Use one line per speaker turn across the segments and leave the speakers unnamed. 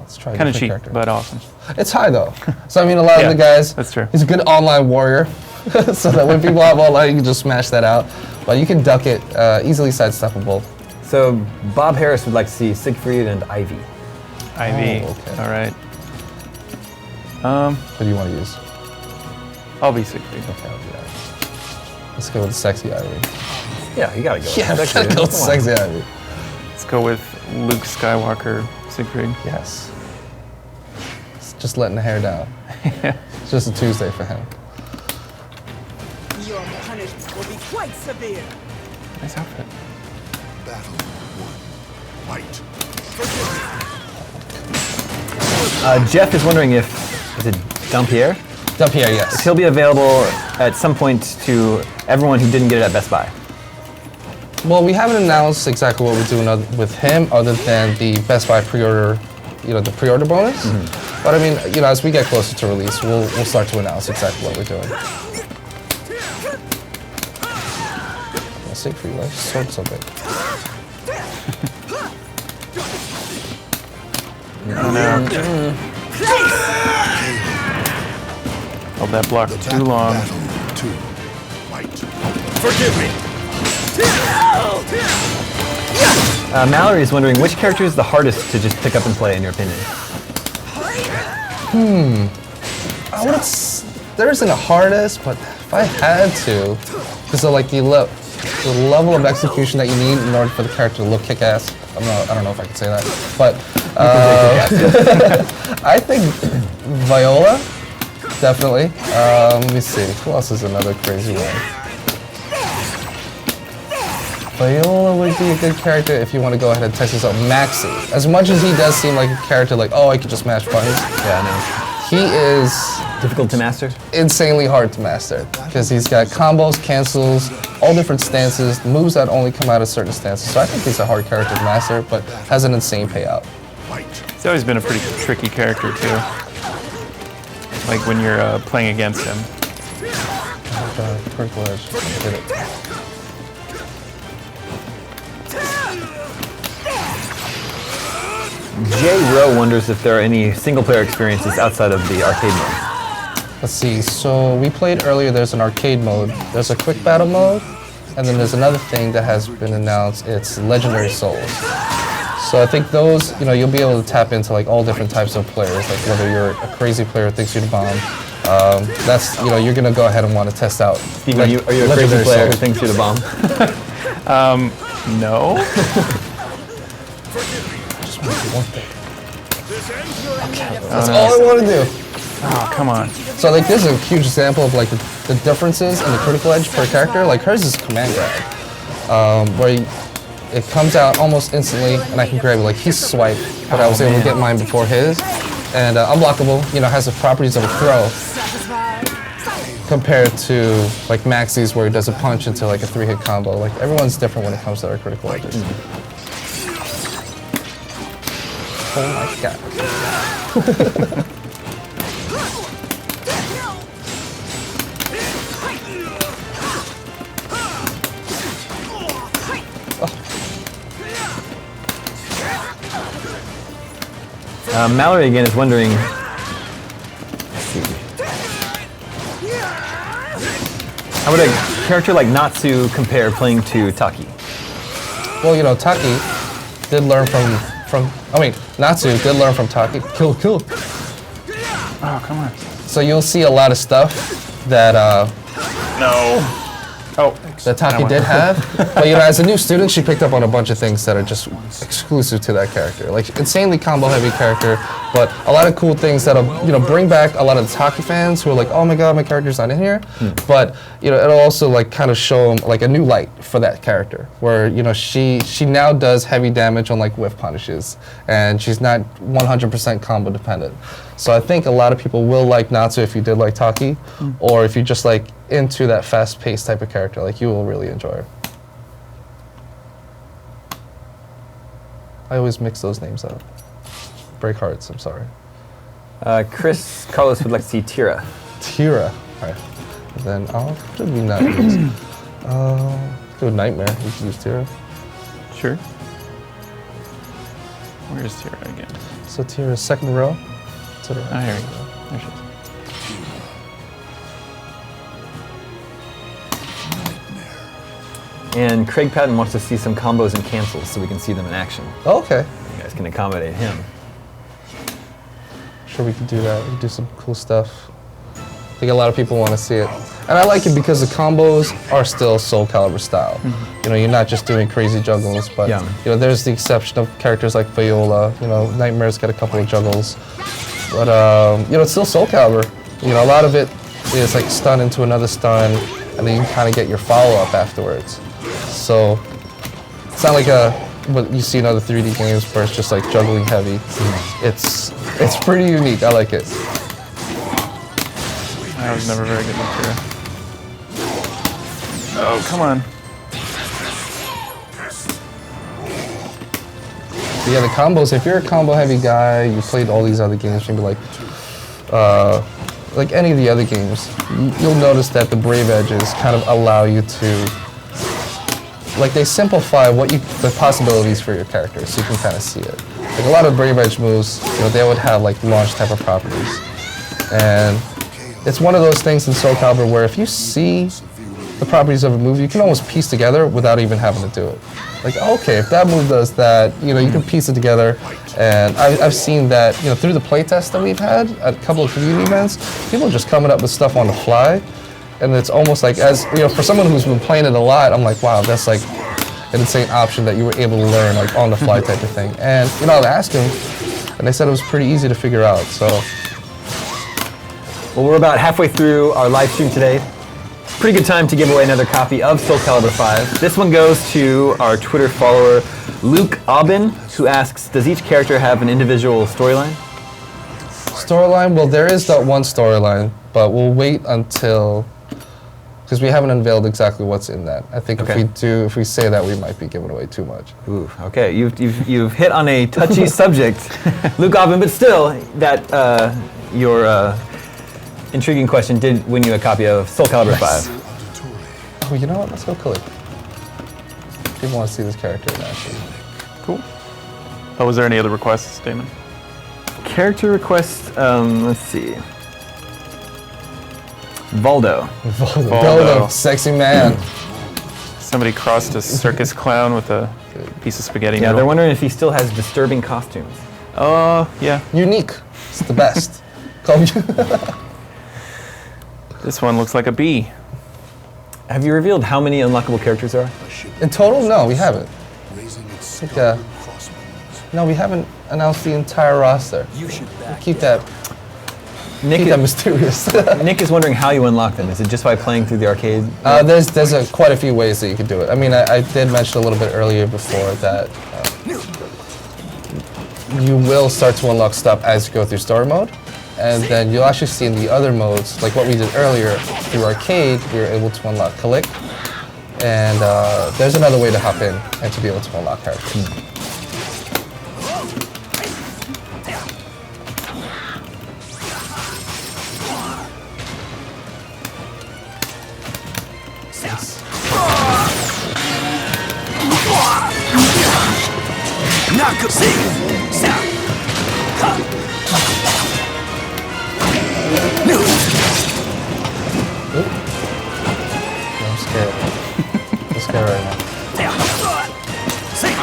Let's try
kind of cheap, but awesome.
It's high though. So I mean, a lot of the guys.
That's true.
He's a good online warrior, so that when people have online, you can just smash that out. But you can duck it, easily sidesteppable.
So Bob Harris would like to see Siegfried and Ivy.
Ivy.
Oh, okay.
All right.
What do you want to use?
I'll be Siegfried.
Okay, I'll do that. Let's go with sexy Ivy.
Yeah, you gotta go.
Yeah,
with
gotta go with sexy Ivy.
Let's go with Luke Skywalker, Siegfried.
Yes. It's just letting the hair down. It's just a Tuesday for him.
Your punishment will be quite severe.
Nice outfit.
Battle 1. Fight.
Jeff is wondering if, is it Dampierre?
Dampierre, yes.
If he'll be available at some point to everyone who didn't get it at Best Buy.
Well, we haven't announced exactly what we're doing with him other than the Best Buy pre-order, the pre-order bonus. But I mean, as we get closer to release, we'll start to announce exactly what we're doing. Siegfried, why is his sword so big?
Oh no. Held that block too long.
Battle 2. Fight.
Forgive me.
Mallory is wondering which character is the hardest to just pick up and play, in your opinion?
There isn't a hardest, but if I had to, because of like the level of execution that you need in order for the character to look kick-ass. I don't know if I can say that, but I think Viola, definitely. Let me see, who else is another crazy one? Viola would be a good character if you want to go ahead and test this out. Maxi, as much as he does seem like a character like, oh, I could just mash buttons.
Yeah, I know.
He is
Difficult to master?
insanely hard to master because he's got combos, cancels, all different stances, moves that only come out of certain stances. So I think he's a hard character to master, but has an insane payout.
He's always been a pretty tricky character too. Like when you're playing against him.
Critical edge. Did it.
Jay Rowe wonders if there are any single-player experiences outside of the arcade mode.
Let's see, so we played earlier, there's an arcade mode, there's a quick battle mode, and then there's another thing that has been announced, it's Legendary Souls. So I think those, you'll be able to tap into like all different types of players, like whether you're a crazy player who thinks you're the bomb, that's, you're gonna go ahead and want to test out.
Steve, are you a crazy player who thinks you're the bomb?
No.
One thing. That's all I want to do.
Oh, come on.
So like this is a huge example of like the differences in the critical edge per character. Like hers is command grab, where it comes out almost instantly and I can grab it. Like he's swipe, but I was able to get mine before his. And unblockable, has the properties of a throw compared to like Maxi's where he does a punch into like a 3-hit combo. Like everyone's different when it comes to their critical edges. Oh my god.
Mallory again is wondering, how would a character like Natsu compare playing to Taki?
Well, Taki did learn Natsu did learn from Taki. Kill.
Oh, come on.
So you'll see a lot of stuff that
No. Oh,
that Taki did have. But as a new student, she picked up on a bunch of things that are just exclusive to that character. Like insanely combo heavy character, but a lot of cool things that'll bring back a lot of the Taki fans who are like, oh my god, my character's not in here. But it'll also like kind of show them like a new light for that character, where she now does heavy damage on like whiff punishes, and she's not 100% combo dependent. So I think a lot of people will like Natsu if you did like Taki, or if you just like into that fast-paced type of character, like you will really enjoy her. I always mix those names up. Break hearts, I'm sorry.
Chris Carlos would like to see Tira.
Tira. Alright. Then I'll do Nightmares. Do a Nightmare. We can use Tira.
sure. Where's Tira again?
So Tira's second row to the right.
Oh, here we go. There she is.
And Craig Patton wants to see some combos and cancels so we can see them in action.
Oh, okay.
You guys can accommodate him.
Sure, we can do that. We can do some cool stuff. I think a lot of people want to see it. And I like it because the combos are still SoulCalibur style. You know, you're not just doing crazy juggles, but
Yeah.
you know, there's the exception of characters like Viola. You know, Nightmare's got a couple of juggles, but you know, it's still SoulCalibur. You know, a lot of it is like stun into another stun, and then you kind of get your follow-up afterwards. So it's not like what you see in other 3D games where it's just like juggling heavy. It's pretty unique. I like it.
I was never very good with Tira. Oh, come on.
But yeah, the combos, if you're a combo heavy guy, you played all these other games, maybe like any of the other games, you'll notice that the Brave Edges kind of allow you to, like, they simplify the possibilities for your character, so you can kind of see it. Like a lot of Brave Edge moves, you know, they would have like launch type of properties. And it's one of those things in SoulCalibur where if you see the properties of a move, you can almost piece together without even having to do it. Like, okay, if that move does that, you know, you can piece it together. And I've seen that, you know, through the playtests that we've had at a couple of community events, people just coming up with stuff on the fly. And it's almost like, as you know, for someone who's been playing it a lot, I'm like, wow, that's like an insane option that you were able to learn, like on the fly type of thing. And you know, I asked them, and they said it was pretty easy to figure out. So,
Well, we're about halfway through our live stream today. Pretty good time to give away another copy of SoulCalibur V. This one goes to our Twitter follower, Luke Aubin, who asks, does each character have an individual storyline?
storyline, well, there is that one storyline, but we'll wait until, because we haven't unveiled exactly what's in that. I think
Okay.
if we say that, we might be giving away too much.
Ooh, okay. You've hit on a touchy subject, Luke Aubin, but still, that your intriguing question did win you a copy of SoulCalibur V.
Oh, you know what? Let's go Kalik. People want to see this character in action.
Cool. Oh, was there any other requests, Damon?
Character request, let's see. Valdo.
Valdo, sexy man.
Somebody crossed a circus clown with a piece of spaghetti
Yeah,
noodle.
they're wondering if he still has disturbing costumes.
Oh, yeah.
Unique. It's the best. Call me.
This one looks like a bee.
Have you revealed how many unlockable characters there are?
In total, no, we haven't.
Raising its
Like, no, we haven't announced the entire roster.
You should back
Keep that
Nick,
keep that mysterious.
Nick is wondering how you unlock them. Is it just by playing through the arcade?
There's quite a few ways that you can do it. I mean, I did mention a little bit earlier before that you will start to unlock stuff as you go through story mode, and then you'll actually see in the other modes, like what we did earlier through arcade, we were able to unlock Kalik, and there's another way to hop in and to be able to unlock characters.
Knock him.
I'm scared. I'm scared right now.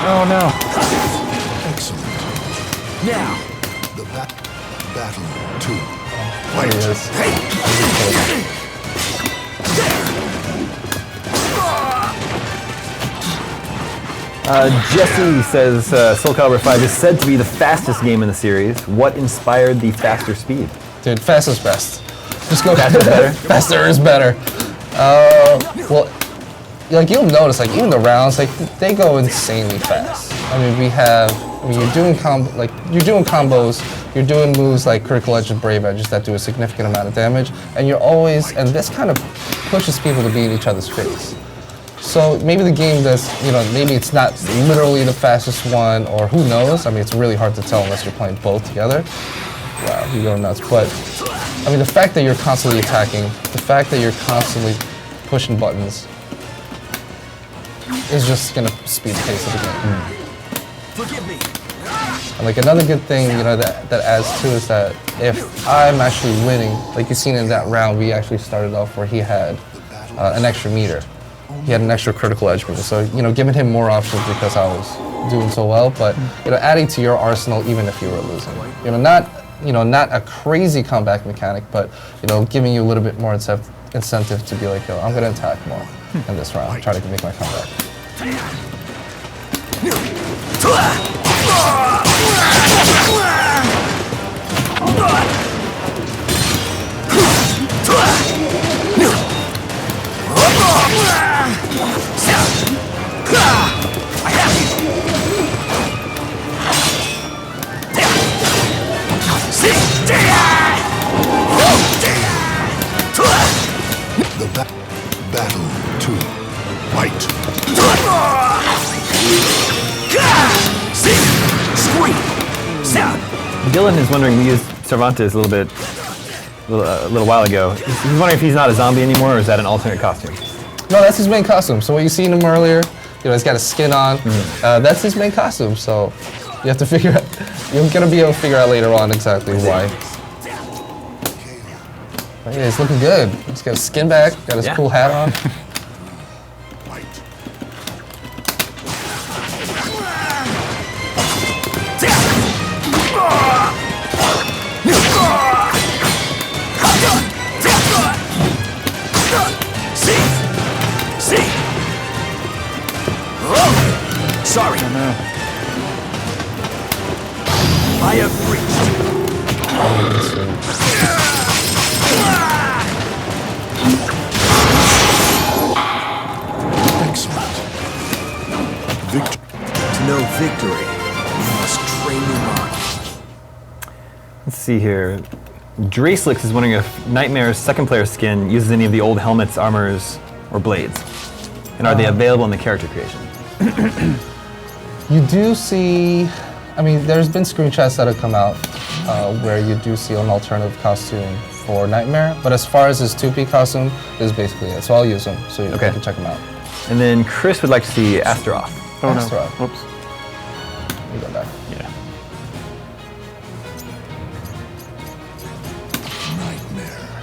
Oh, no.
excellent.
Now.
The battle 2.
There he is.
Jesse says SoulCalibur V is said to be the fastest game in the series. What inspired the faster speed?
Dude, fast is best. Just go
Faster is better?
Faster is better. Well, like you'll notice, like even the rounds, like they go insanely fast. I mean, you're doing combos, you're doing moves like Critical Edge and Brave Edges that do a significant amount of damage, and and this kind of pushes people to be in each other's face. So maybe the game does, maybe it's not literally the fastest one, or who knows? I mean, it's really hard to tell unless you're playing both together. Wow, you go nuts. But, I mean, the fact that you're constantly attacking, the fact that you're constantly pushing buttons is just going to speed the pace of the game.
Forgive me.
And like another good thing, you know, that adds to is that if I'm actually winning, like you've seen in that round, we actually started off where he had an extra meter. He had an extra critical edge meter. So, you know, giving him more options because I was doing so well, but, you know, adding to your arsenal even if you were losing. You know, not a crazy comeback mechanic, but, you know, giving you a little bit more incentive to be like, yo, I'm going to attack more in this round, try to make my comeback.
The battle to fight.
Dylan is wondering, we used Cervantes a little while ago. He's wondering if he's not a zombie anymore, or is that an alternate costume?
No, that's his main costume. So what you seen him earlier, you know, he's got a skin on. That's his main costume. So you have to figure out. You're gonna be able to figure out later on exactly why. But yeah, he's looking good. He's got his skin back. Got his cool hat on.
Sorry.
Oh, no.
I have reached.
Excellent. Victory.
To know victory, you must train your mind.
Let's see here. Dracelix is wondering if Nightmare's second player skin uses any of the old helmets, armors, or blades. And are they available in the character creation?
You do see, I mean, there's been screenshots that have come out where you do see an alternative costume for Nightmare, but as far as his 2P costume, this is basically it. So I'll use them, so you can check them out.
And then Chris would like to see Astaroth.
Oh, no.
Astaroth.
Whoops.
You go back.
Yeah.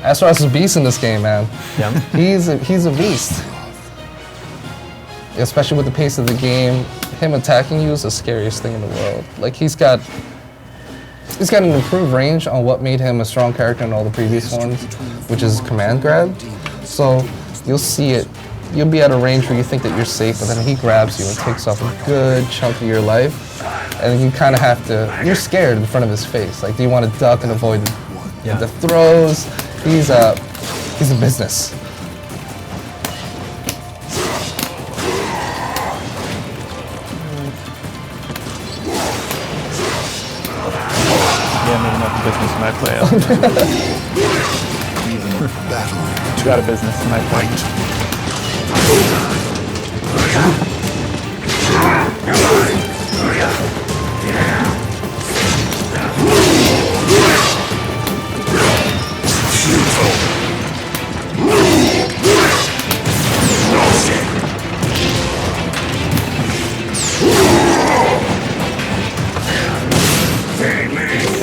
Astaroth's a beast in this game, man.
Yeah.
He's a beast. Especially with the pace of the game, him attacking you is the scariest thing in the world. Like he's got an improved range on what made him a strong character in all the previous ones, which is command grab. So you'll see it. You'll be at a range where you think that you're safe, but then he grabs you and takes off a good chunk of your life, and you kind of have to. You're scared in front of his face. Like, do you want to duck and avoid the throws? He's a business.
Yeah, maybe not the business in my play.
Battle
Got a business in my play.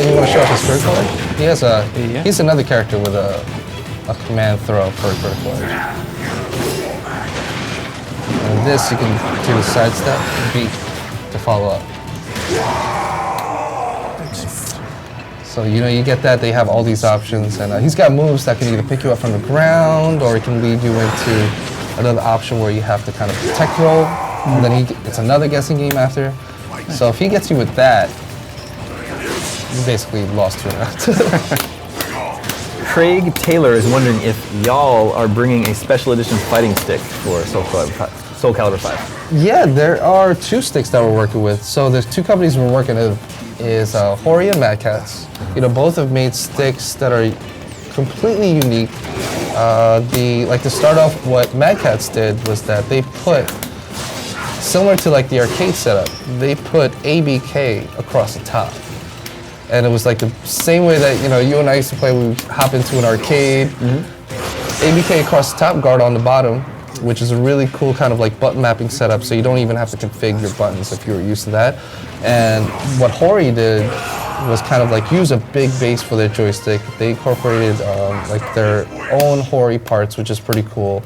You want to show off his critical edge? He has a. He's another character with a command throw for a critical edge. And this you can do a sidestep and beat to follow up. So you know you get that. They have all these options, and he's got moves that can either pick you up from the ground or it can lead you into another option where you have to kind of tech roll, and then it's another guessing game after. So if he gets you with that, you basically lost 2 rounds.
Craig Taylor is wondering if y'all are bringing a special edition fighting stick for SoulCalibur 5.
Yeah, there are 2 sticks that we're working with. So there's 2 companies we're working with, is Hori and Mad Catz. You know, both have made sticks that are completely unique. To start off, what Mad Catz did was that they put, similar to like the arcade setup, they put ABK across the top. And it was like the same way that, you know, you and I used to play, we would hop into an arcade, ABK across the top, guard on the bottom, which is a really cool kind of like button mapping setup, so you don't even have to configure your buttons if you were used to that. And what Hori did was kind of like use a big base for their joystick. They incorporated like their own Hori parts, which is pretty cool.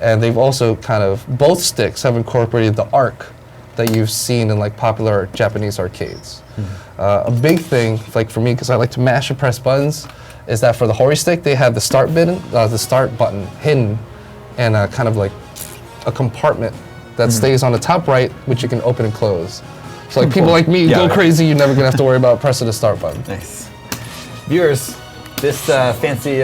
And they've also kind of, both sticks have incorporated the arc that you've seen in like popular Japanese arcades. A big thing, like for me, because I like to mash and press buttons, is that for the Hori stick, they have the start button hidden and kind of like a compartment that stays on the top right, which you can open and close. So like people like me go crazy, you're never gonna have to worry about pressing the start button.
Nice. Viewers, this fancy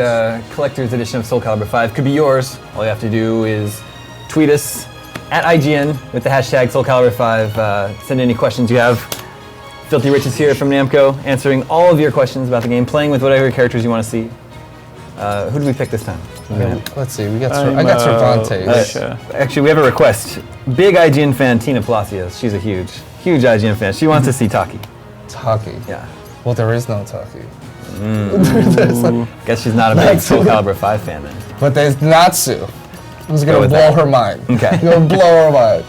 collector's edition of SoulCalibur 5 could be yours. All you have to do is tweet us at IGN with the hashtag SoulCalibur5. Send any questions you have. Filthy Rich is here from Namco, answering all of your questions about the game, playing with whatever characters you want to see. Who did we pick this time?
Let's see, I got Cervantes.
Actually, we have a request. Big IGN fan, Tina Palacios. She's a huge IGN fan. She wants to see Taki.
Taki?
Yeah.
Well, there is no Taki.
Guess she's not a big SoulCalibur 5 fan then.
But there's Natsu. Who's gonna blow her mind.
Okay.
Gonna blow her mind.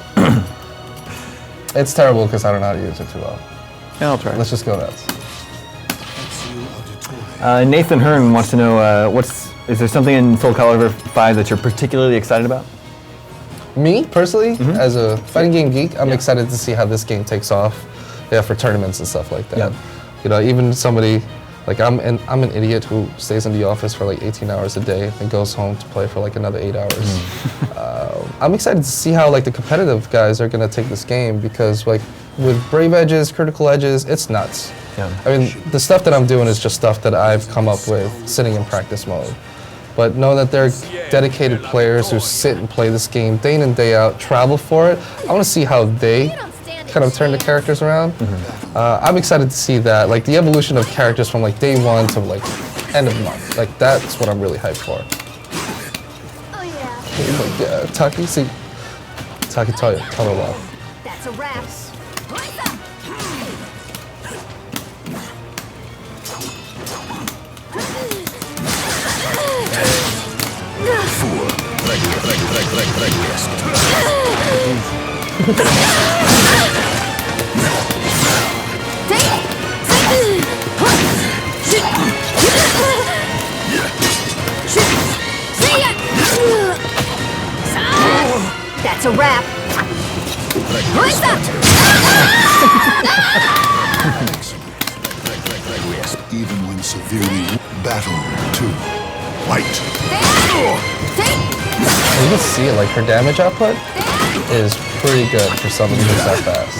It's terrible because I don't know how to use it too well.
Yeah, I'll try.
Let's just go nuts.
Nathan Hearn wants to know, is there something in SoulCalibur 5 that you're particularly excited about?
Me, personally, as a fighting game geek, I'm excited to see how this game takes off for tournaments and stuff like that.
Yeah.
You know, even somebody, like I'm an idiot who stays in the office for like 18 hours a day and goes home to play for like another 8 hours. I'm excited to see how like the competitive guys are gonna take this game, because like with Brave Edges, Critical Edges, it's nuts.
Yeah.
I mean, the stuff that I'm doing is just stuff that I've come up with sitting in practice mode. But know that they're dedicated players who sit and play this game day in and day out, travel for it. I want to see how they kind of turn the characters around. I'm excited to see that, like the evolution of characters from like day one to like end of month. Like that's what I'm really hyped for.
Oh yeah.
Oh my God, Taki, see, Taki Taro.
That's a wrap. That's a wrap.
Even when severely battle 2. Fight.
You can see it, like her damage output is pretty good for somebody who's that fast.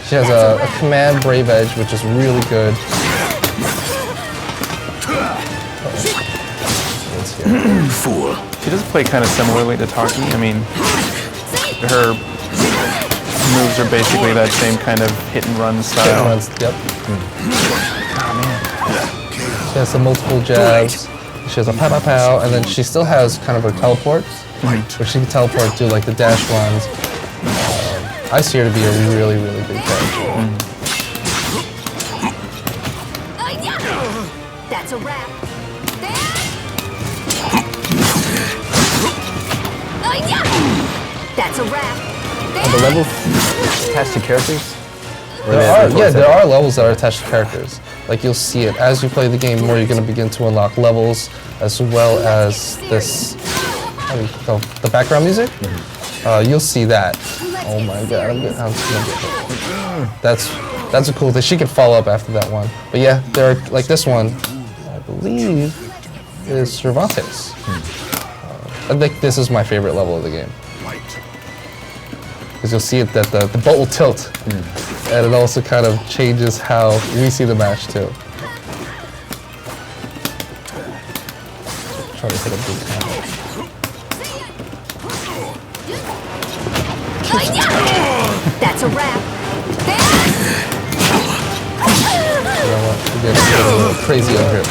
She has a command Brave Edge, which is really good.
She does play kind of similarly to Taki. I mean, her moves are basically that same kind of hit and run style.
Yep. She has some multiple jabs. She has a pow pow pow, and then she still has kind of her teleport, where she can teleport to like the dash runs. I see her to be a really, really good character.
That's a wrap. That's a wrap.
Are the levels attached to characters?
There are levels that are attached to characters. Like you'll see it as you play the game more. You're going to begin to unlock levels, as well as this, the background music. You'll see that. Oh my God, I'm gonna get that's a cool thing. She can follow up after that one. But yeah, there are, like this one, I believe, is Cervantes. I think this is my favorite level of the game. Because you'll see it that the boat will tilt, and it also kind of changes how we see the match too. Try to hit a big combo.
That's a wrap.
You know what? We're getting a little crazy over here.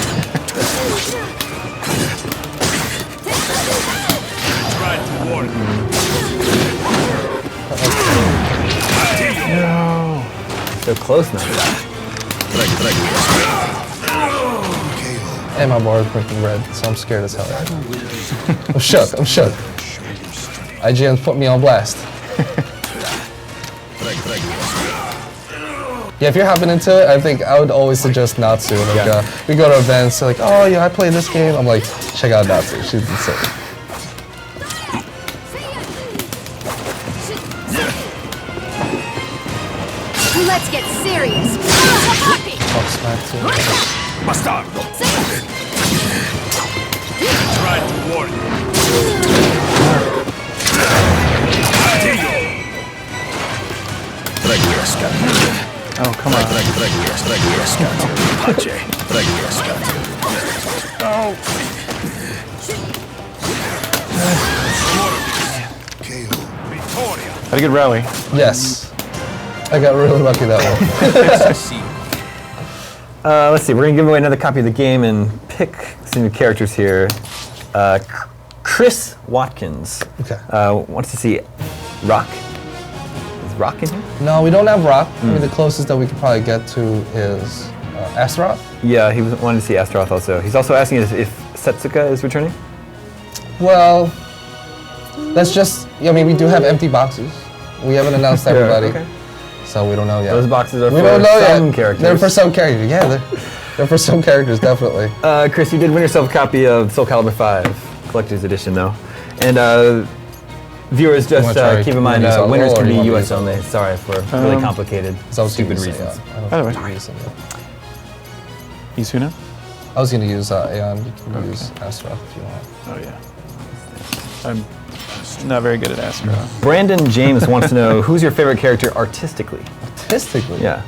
So close now.
And my bar is blinking red, so I'm scared as hell. I'm shook. I'm shook. IGN put me on blast. Yeah, if you're hopping into it, I think I would always suggest Natsu. Like, we go to events, like, oh yeah, I play this game. I'm like, check out Natsu. She's insane.
Let's get serious.
Talk smack too.
Bastardo! Try to warn you.
Oh, come on. Had a good rally.
Yes. I got really lucky that one.
Let's see, we're gonna give away another copy of the game and pick some new characters here. Chris Watkins
Okay.
wants to see Rock. Is Rock in here?
No, we don't have Rock. I mean, the closest that we could probably get to is Astaroth.
Yeah, he wanted to see Astaroth also. He's also asking if Setsuka is returning.
Well, that's just, I mean, we do have empty boxes. We haven't announced everybody.
Okay.
So we don't know yet.
Those boxes are
we
for
don't know
some
yet.
characters.
They're for some characters, yeah. They're for some characters, definitely.
Chris, you did win yourself a copy of SoulCalibur V, Collector's Edition though. And viewers, just keep in mind, winners can be US only. Sorry for really complicated, stupid reasons.
By the way. He's who now?
I was going to use Aeon. You can use Astaroth if you want.
Oh yeah. I'm not very good at Astro.
Brandon James wants to know, who's your favorite character artistically?
Artistically?
Yeah.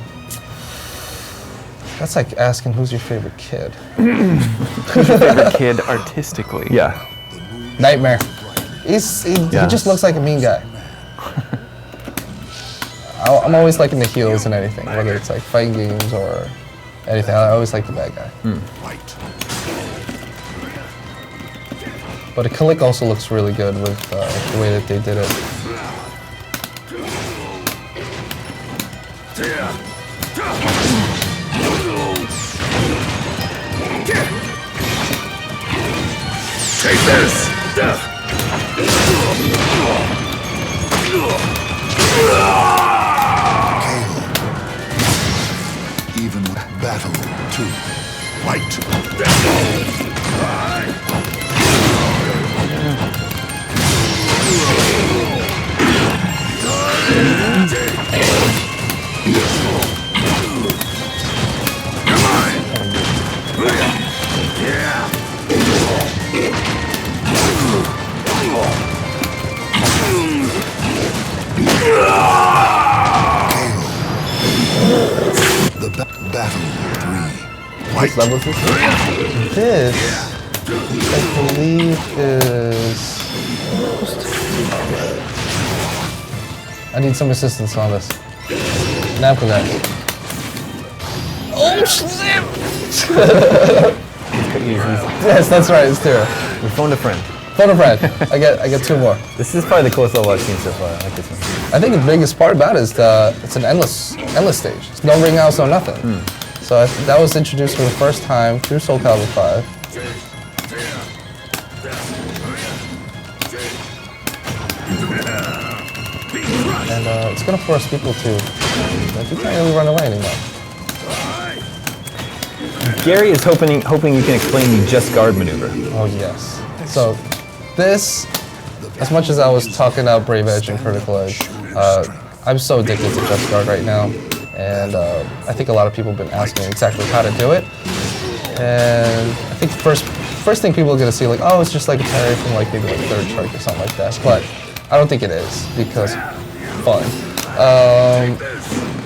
That's like asking who's your favorite kid.
Who's your favorite kid artistically?
Yeah.
Nightmare. He just looks like a mean guy. I'm always liking the heels in anything, whether it's like fighting games or anything. I always like the bad guy. But a Kalik also looks really good with the way that they did it.
Take this!
Even with battle to fight. Battle 3.
Which level is this?
This, I believe, is... I need some assistance on this. Namco guy. Oh, snap! Yes, that's right, it's 2.
We phoned a friend.
Phone a friend. I get 2 more.
This is probably the coolest level I've seen so far. I like this one.
I think the biggest part about it is it's an endless stage. It's no ring outs, no nothing. So that was introduced for the first time through SoulCalibur V. And it's gonna force people to, like, you can't really run away anymore.
Gary is hoping you can explain the Just Guard maneuver.
Oh yes. So this, as much as I was talking about Brave Edge and Critical Edge, I'm so addicted to Just Guard right now. And I think a lot of people have been asking exactly how to do it. And I think first thing people are gonna see, like, oh, it's just like a parry from like maybe like third strike or something like that. But I don't think it is, because fun.